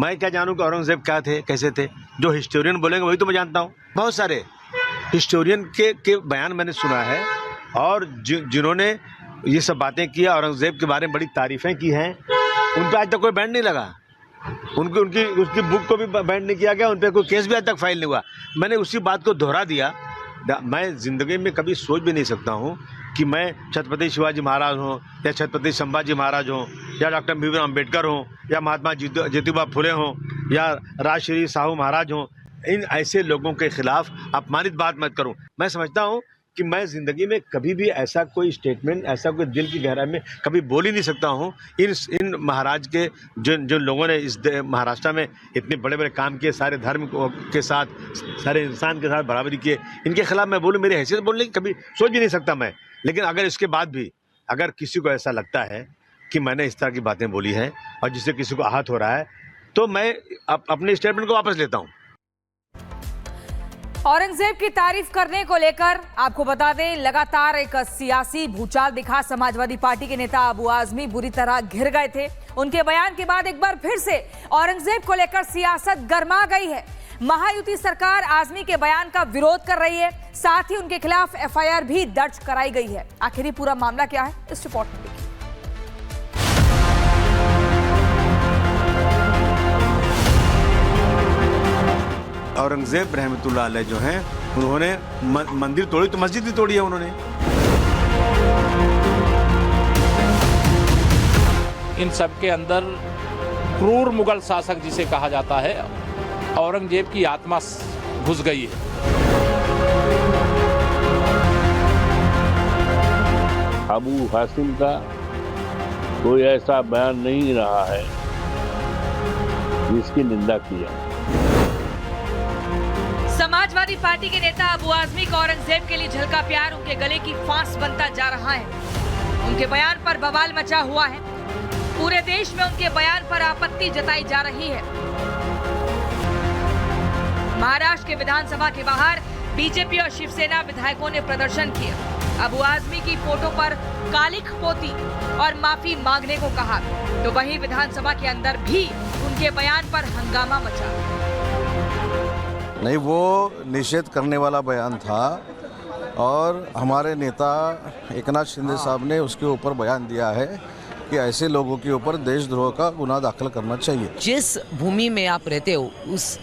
मैं क्या जानूं कि औरंगजेब क्या थे, कैसे थे। जो हिस्टोरियन बोलेंगे वही तो मैं जानता हूँ। बहुत सारे हिस्टोरियन के बयान मैंने सुना है, और जिन्होंने ये सब बातें किया, औरंगजेब के बारे में बड़ी तारीफ़ें की हैं, उन पर आज तक कोई बैन नहीं लगा। उसकी बुक को भी बैन नहीं किया गया, उन पर कोई केस भी आज तक फाइल नहीं हुआ। मैंने उसी बात को दोहरा दिया। मैं ज़िंदगी में कभी सोच भी नहीं सकता हूँ कि मैं छत्रपति शिवाजी महाराज हों, या छत्रपति संभाजी महाराज हों, या डॉक्टर भीमराव अम्बेडकर हों, या महात्मा ज्योतिबा फुले हों, या राजश्री साहू महाराज हों, इन ऐसे लोगों के खिलाफ अपमानित बात मत करूं। मैं समझता हूं कि मैं ज़िंदगी में कभी भी ऐसा कोई स्टेटमेंट, ऐसा कोई दिल की गहराई में कभी बोल ही नहीं सकता हूं। इन महाराज के जो लोगों ने इस महाराष्ट्र में इतने बड़े बड़े काम किए, सारे धर्म के साथ, सारे इंसान के साथ बराबरी किए, इनके खिलाफ मैं बोलूँ, मेरी हैसियत बोलने की कभी सोच भी नहीं सकता मैं। लेकिन अगर इसके बाद भी अगर किसी को ऐसा लगता है कि मैंने इस तरह की बातें बोली हैं और जिससे किसी को आहत हो रहा है, तो मैं अपने स्टेटमेंट को वापस लेता हूँ। औरंगजेब की तारीफ करने को लेकर आपको बता दें, लगातार एक सियासी भूचाल दिखा। समाजवादी पार्टी के नेता अबू आजमी बुरी तरह घिर गए थे। उनके बयान के बाद एक बार फिर से औरंगजेब को लेकर सियासत गर्मा गई है। महायुति सरकार आजमी के बयान का विरोध कर रही है, साथ ही उनके खिलाफ एफआईआर भी दर्ज कराई गई है। आखिर पूरा मामला क्या है, इस रिपोर्ट में देखिए। औरंगजेब रहमतुल्लाह अलैह जो हैं, उन्होंने मंदिर तोड़ी तो मस्जिद भी तोड़ी है उन्होंने। इन सब के अंदर क्रूर मुगल शासक जिसे कहा जाता है, औरंगजेब की आत्मा घुस गई है। अबू हासिम का कोई ऐसा बयान नहीं रहा है जिसकी निंदा की जाए। समाजवादी पार्टी के नेता अबू आजमी का औरंगजेब के लिए झलका प्यार उनके गले की फांस बनता जा रहा है। उनके बयान पर बवाल मचा हुआ है। पूरे देश में उनके बयान पर आपत्ति जताई जा रही है। महाराष्ट्र के विधानसभा के बाहर बीजेपी और शिवसेना विधायकों ने प्रदर्शन किया। अबू आजमी की फोटो पर कालिख पोती और माफी मांगने को कहा, तो वहीं विधानसभा के अंदर भी उनके बयान पर हंगामा मचा। नहीं, वो निषेध करने वाला बयान था, और हमारे नेता एकनाथ शिंदे साहब ने उसके ऊपर बयान दिया है कि ऐसे लोगों के ऊपर देशद्रोह का गुनाह दाखिल करना चाहिए। जिस भूमि में आप रहते हो उस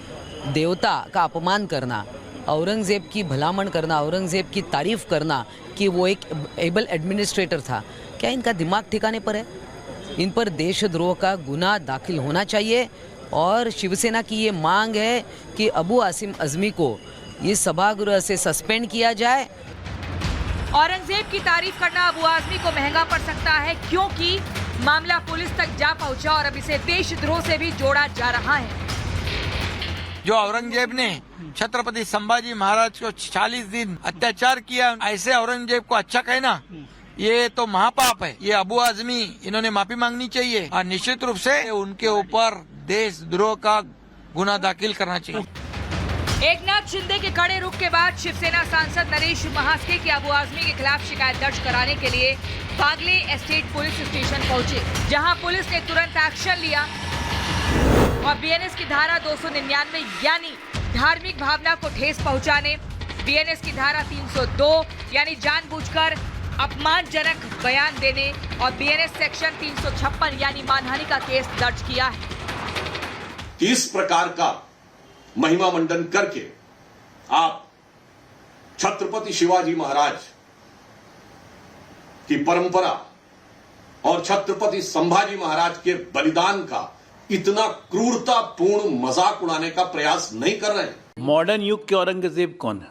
देवता का अपमान करना, औरंगजेब की भलामण करना, औरंगजेब की तारीफ करना कि वो एक एबल एडमिनिस्ट्रेटर था, क्या इनका दिमाग ठिकाने पर है? इन पर देशद्रोह का गुनाह दाखिल होना चाहिए। और शिवसेना की ये मांग है कि अबू आसिम अज़मी को ये सभागृह से सस्पेंड किया जाए। औरंगजेब की तारीफ करना अबू आजमी को महंगा पड़ सकता है, क्योंकि मामला पुलिस तक जा पहुंचा और अब इसे देशद्रोह से भी जोड़ा जा रहा है। जो औरंगजेब ने छत्रपति संभाजी महाराज को 40 दिन अत्याचार किया, ऐसे औरंगजेब को अच्छा कहना ये तो महापाप है। ये अबू आजमी, इन्होंने माफी मांगनी चाहिए और निश्चित रूप से उनके ऊपर देशद्रोह का गुनाह दाखिल करना चाहिए। एकनाथ शिंदे के कड़े रुख के बाद शिवसेना सांसद नरेश महास्के की अबू आजमी के खिलाफ शिकायत दर्ज कराने के लिए बागले एस्टेट पुलिस स्टेशन पहुंचे, जहां पुलिस ने तुरंत एक्शन लिया और बीएनएस की धारा 299 यानी धार्मिक भावना को ठेस पहुंचाने, बीएनएस की धारा 302 यानी जानबूझकर अपमानजनक बयान देने और बीएनएस सेक्शन 356 यानी मानहानि का केस दर्ज किया है। इस प्रकार का महिमा मंडन करके आप छत्रपति शिवाजी महाराज की परंपरा और छत्रपति संभाजी महाराज के बलिदान का इतना क्रूरतापूर्ण मजाक उड़ाने का प्रयास नहीं कर रहे हैं। मॉडर्न युग के औरंगजेब कौन है?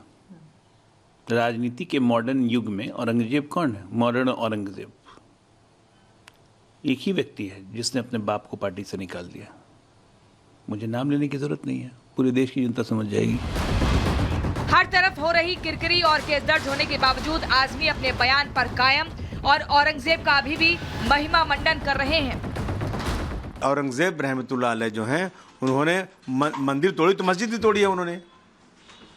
राजनीति के मॉडर्न युग में औरंगजेब कौन है? मॉडर्न औरंगजेब एक ही व्यक्ति है जिसने अपने बाप को पार्टी से निकाल दिया। मुझे नाम लेने की जरूरत नहीं है, पूरे देश की जनता समझ जाएगी। हर तरफ हो रही किरकिरी और केस दर्ज होने के बावजूद आजमी अपने बयान पर कायम और औरंगजेब का अभी भी महिमा मंडन कर रहे हैं। औरंगजेब रहमतुल्लाह अलैह जो हैं, उन्होंने मंदिर तोड़ी तो मस्जिद भी तोड़ी है उन्होंने।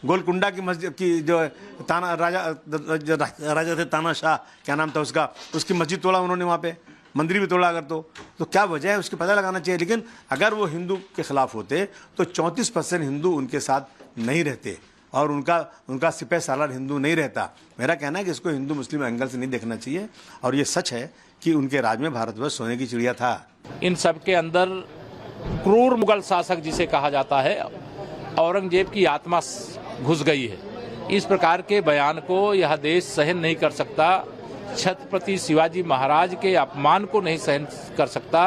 गोलकुंडा की मस्जिद की जो राजा थे ताना शाह, क्या नाम था उसका, उसकी मस्जिद तोड़ा उन्होंने वहाँ पे। मंदिर भी तोड़ा अगर तो क्या वजह है उसकी पता लगाना चाहिए। लेकिन अगर वो हिंदू के खिलाफ होते तो 34% हिंदू उनके साथ नहीं रहते और उनका सिपह सालार हिंदू नहीं रहता। मेरा कहना है कि इसको हिंदू मुस्लिम एंगल से नहीं देखना चाहिए और ये सच है कि उनके राज में भारतवर्ष सोने की चिड़िया था। इन सब के अंदर क्रूर मुगल शासक जिसे कहा जाता है, औरंगजेब की आत्मा घुस गई है। इस प्रकार के बयान को यह देश सहन नहीं कर सकता। छत्रपति शिवाजी महाराज के अपमान को नहीं सहन कर सकता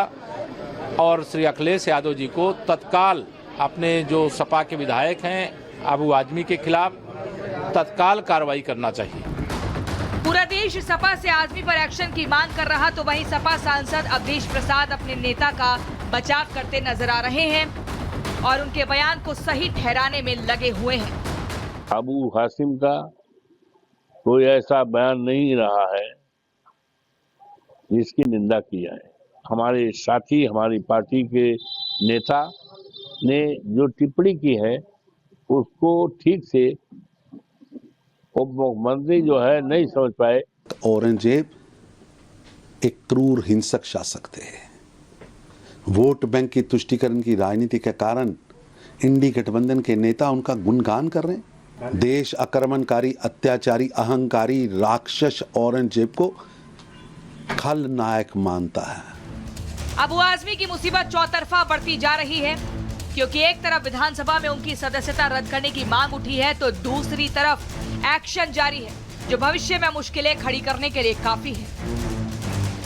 और श्री अखिलेश यादव जी को तत्काल अपने जो सपा के विधायक हैं अबू आजमी के खिलाफ तत्काल कार्रवाई करना चाहिए। पूरा देश सपा से आजमी पर एक्शन की मांग कर रहा तो वहीं सपा सांसद अवधेश प्रसाद अपने नेता का बचाव करते नजर आ रहे हैं और उनके बयान को सही ठहराने में लगे हुए हैं। अबू हासिम का कोई ऐसा बयान नहीं रहा है जिसकी निंदा की जाए। हमारे साथी, हमारी पार्टी के नेता ने जो टिप्पणी की है उसको ठीक से उप मुख्यमंत्री जो है नहीं समझ पाए। औरंगजेब एक क्रूर हिंसक शासक थे। वोट बैंक की तुष्टीकरण की राजनीति के कारण इंडी गठबंधन के नेता उनका गुणगान कर रहे हैं। देश आक्रमणकारी, अत्याचारी, अहंकारी राक्षस औरंगजेब को खलनायक मानता है। अबू आजमी की मुसीबत चौतरफा बढ़ती जा रही है क्योंकि एक तरफ विधानसभा में उनकी सदस्यता रद्द करने की मांग उठी है तो दूसरी तरफ एक्शन जारी है जो भविष्य में मुश्किलें खड़ी करने के लिए काफी है।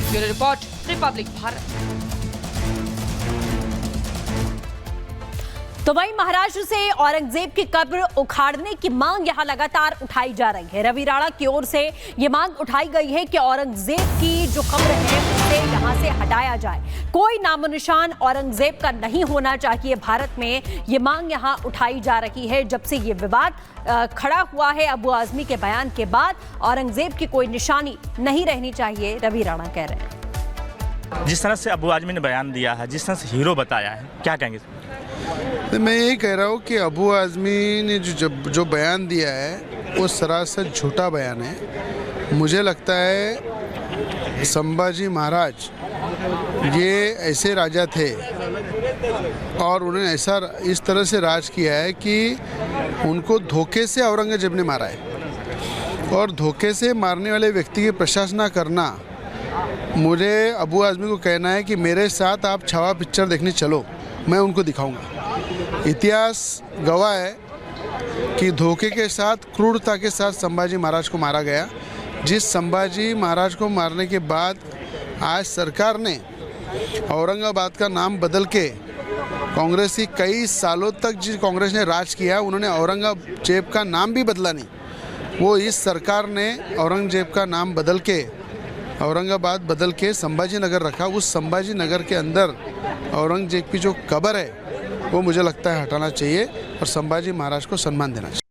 Bureau report, Republic Bharat. तो वहीं महाराष्ट्र से औरंगजेब की कब्र उखाड़ने की मांग यहां लगातार उठाई जा रही है। रवि राणा की ओर से ये मांग उठाई गई है कि औरंगजेब की जो कब्र है उसे यहां से हटाया जाए। कोई नामोनिशान औरंगजेब का नहीं होना चाहिए भारत में, ये मांग यहां उठाई जा रही है। जब से ये विवाद खड़ा हुआ है अबू आजमी के बयान के बाद, औरंगजेब की कोई निशानी नहीं रहनी चाहिए, रवि राणा कह रहे हैं। जिस तरह से अबू आजमी ने बयान दिया है, जिस तरह से हीरो बताया है, क्या कहेंगे? मैं यही कह रहा हूँ कि अबू आजमी ने जो बयान दिया है वो सरासर झूठा बयान है। मुझे लगता है संभाजी महाराज ये ऐसे राजा थे और उन्होंने ऐसा इस तरह से राज किया है कि उनको धोखे से औरंगजेब ने मारा है और धोखे से मारने वाले व्यक्ति की प्रशंसा करना। मुझे अबू आजमी को कहना है कि मेरे साथ आप छावा पिक्चर देखने चलो, मैं उनको दिखाऊंगा। इतिहास गवाह है कि धोखे के साथ, क्रूरता के साथ संभाजी महाराज को मारा गया। जिस संभाजी महाराज को मारने के बाद आज सरकार ने औरंगाबाद का नाम बदल के, कांग्रेस की कई सालों तक जिस कांग्रेस ने राज किया उन्होंने औरंगजेब का नाम भी बदला नहीं। वो इस सरकार ने औरंगजेब का नाम बदल के औरंगाबाद बदल के संभाजी नगर रखा। उस संभाजी नगर के अंदर औरंगजेब की जो कब्र है वो मुझे लगता है हटाना चाहिए और संभाजी महाराज को सम्मान देना चाहिए।